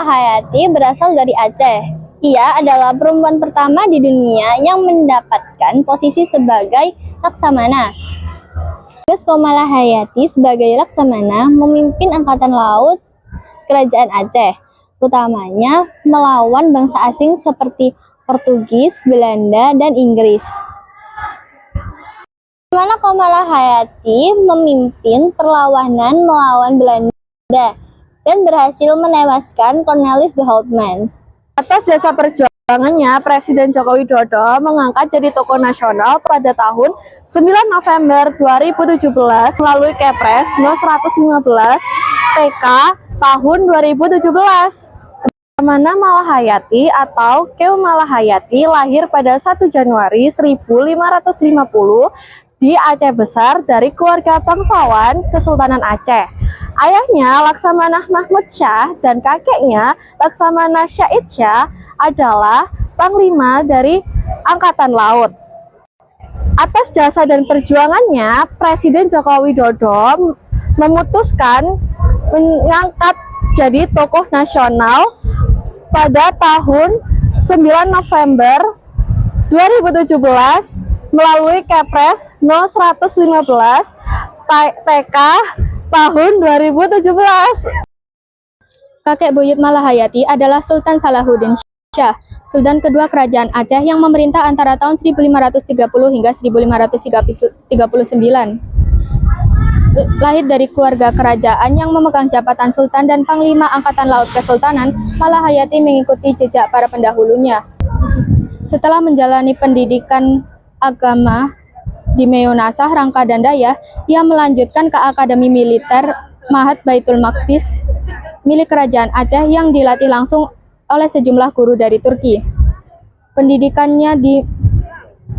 Hayati berasal dari Aceh. Ia adalah perempuan pertama di dunia yang mendapatkan posisi sebagai Laksamana. Tugas Komala Hayati sebagai Laksamana memimpin Angkatan Laut Kerajaan Aceh, utamanya melawan bangsa asing seperti Portugis, Belanda, dan Inggris. Laksamana Komala Hayati memimpin perlawanan melawan Belanda dan berhasil menewaskan Cornelis de Houtman. Atas jasa perjuangannya, Presiden Joko Widodo mengangkat jadi tokoh nasional pada tahun 9 November 2017 melalui Kepres No. 115 TK tahun 2017. Laksamana Malahayati atau Keum Malahayati lahir pada 1 Januari 1550 di Aceh Besar dari keluarga bangsawan Kesultanan Aceh. Ayahnya Laksamana Mahmud Syah dan kakeknya Laksamana Syahid Syah adalah panglima dari Angkatan Laut. Atas jasa dan perjuangannya, Presiden Joko Widodo memutuskan mengangkat jadi tokoh nasional pada tahun 9 November 2017 melalui Kepres No. 115 TK tahun 2017. Kakek buyut Malahayati adalah Sultan Salahuddin Syah, Sultan kedua Kerajaan Aceh yang memerintah antara tahun 1530 hingga 1539. Lahir dari keluarga kerajaan yang memegang jabatan Sultan dan Panglima Angkatan Laut Kesultanan, Malahayati mengikuti jejak para pendahulunya. Setelah menjalani pendidikan agama di Meunasah, Rangka, dan Daya, ia melanjutkan ke Akademi Militer Mahat Baitul Maqdis milik Kerajaan Aceh yang dilatih langsung oleh sejumlah guru dari Turki.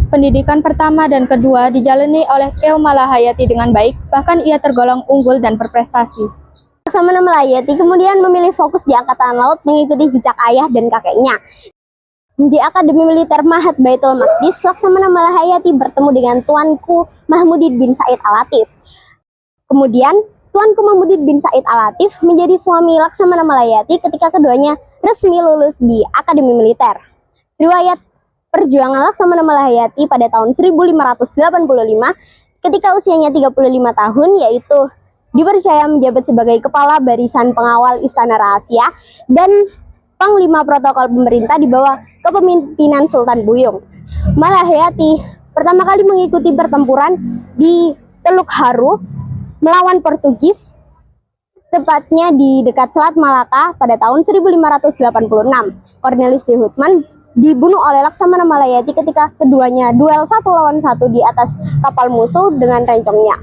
Pendidikan pertama dan kedua dijalani oleh Keum Malahayati dengan baik, bahkan ia tergolong unggul dan berprestasi. Laksamana Malahayati kemudian memilih fokus di Angkatan Laut mengikuti jejak ayah dan kakeknya. Di Akademi Militer Mahat Baitul Maqdis, Laksamana Malahayati bertemu dengan Tuanku Mahmudid bin Said Al-Latif. Kemudian, Tuanku Mahmudid bin Said Al-Latif menjadi suami Laksamana Malahayati ketika keduanya resmi lulus di Akademi Militer. Riwayat perjuangan Laksamana Malahayati pada tahun 1585 ketika usianya 35 tahun, yaitu dipercaya menjabat sebagai Kepala Barisan Pengawal Istana Rahasia dan Panglima Protokol Pemerintah di bawah kepemimpinan Sultan Buyung. Malahayati pertama kali mengikuti pertempuran di Teluk Haru melawan Portugis, tepatnya di dekat Selat Malaka pada tahun 1586. Cornelis de Houtman dibunuh oleh Laksamana Malahayati ketika keduanya duel 1 lawan 1 di atas kapal musuh dengan rencongnya.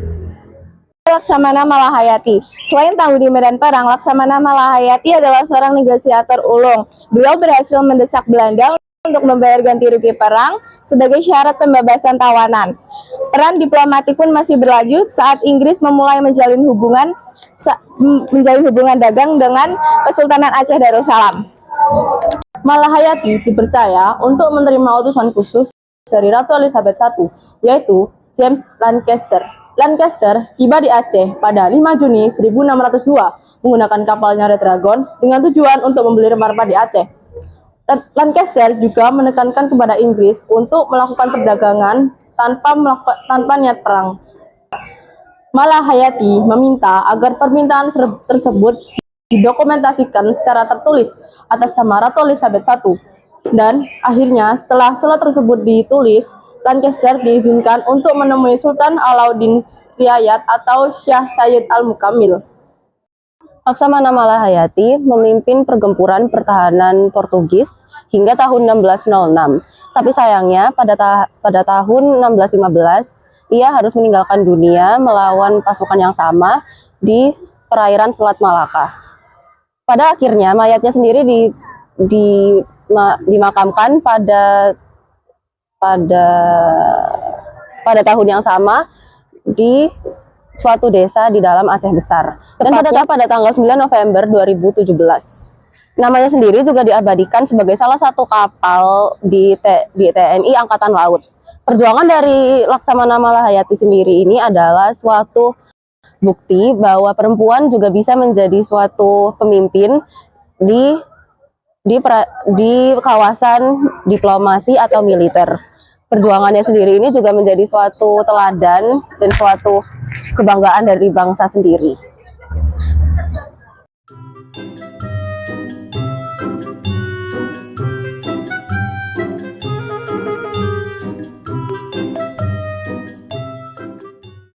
Laksamana Malahayati. Selain tahu di medan perang, Laksamana Malahayati adalah seorang negosiator ulung. Beliau berhasil mendesak Belanda untuk membayar ganti rugi perang sebagai syarat pembebasan tawanan. Peran diplomatik pun masih berlanjut saat Inggris memulai menjalin hubungan dagang dengan Kesultanan Aceh Darussalam. Malahayati dipercaya untuk menerima utusan khusus dari Ratu Elizabeth I, yaitu James Lancaster. Lancaster tiba di Aceh pada 5 Juni 1602 menggunakan kapalnya Red Dragon dengan tujuan untuk membeli rempah-rempah di Aceh. Lancaster juga menekankan kepada Inggris untuk melakukan perdagangan tanpa niat perang. Malahayati meminta agar permintaan tersebut didokumentasikan secara tertulis atas nama Ratu Elizabeth I. Dan akhirnya setelah surat tersebut ditulis, Lancaster diizinkan untuk menemui Sultan Alauddin Riayat atau Syah Sayyid Al-Mukamil. Laksamana Malahayati memimpin pergempuran pertahanan Portugis hingga tahun 1606. Tapi sayangnya pada tahun 1615 ia harus meninggalkan dunia melawan pasukan yang sama di perairan Selat Malaka. Pada akhirnya mayatnya sendiri dimakamkan pada tahun yang sama di suatu desa di dalam Aceh Besar. Tepatnya pada tanggal 9 November 2017. Namanya sendiri juga diabadikan sebagai salah satu kapal di TNI Angkatan Laut. Perjuangan dari Laksamana Malahayati sendiri ini adalah suatu bukti bahwa perempuan juga bisa menjadi suatu pemimpin di di kawasan diplomasi atau militer. Perjuangannya sendiri ini juga menjadi suatu teladan dan suatu kebanggaan dari bangsa sendiri.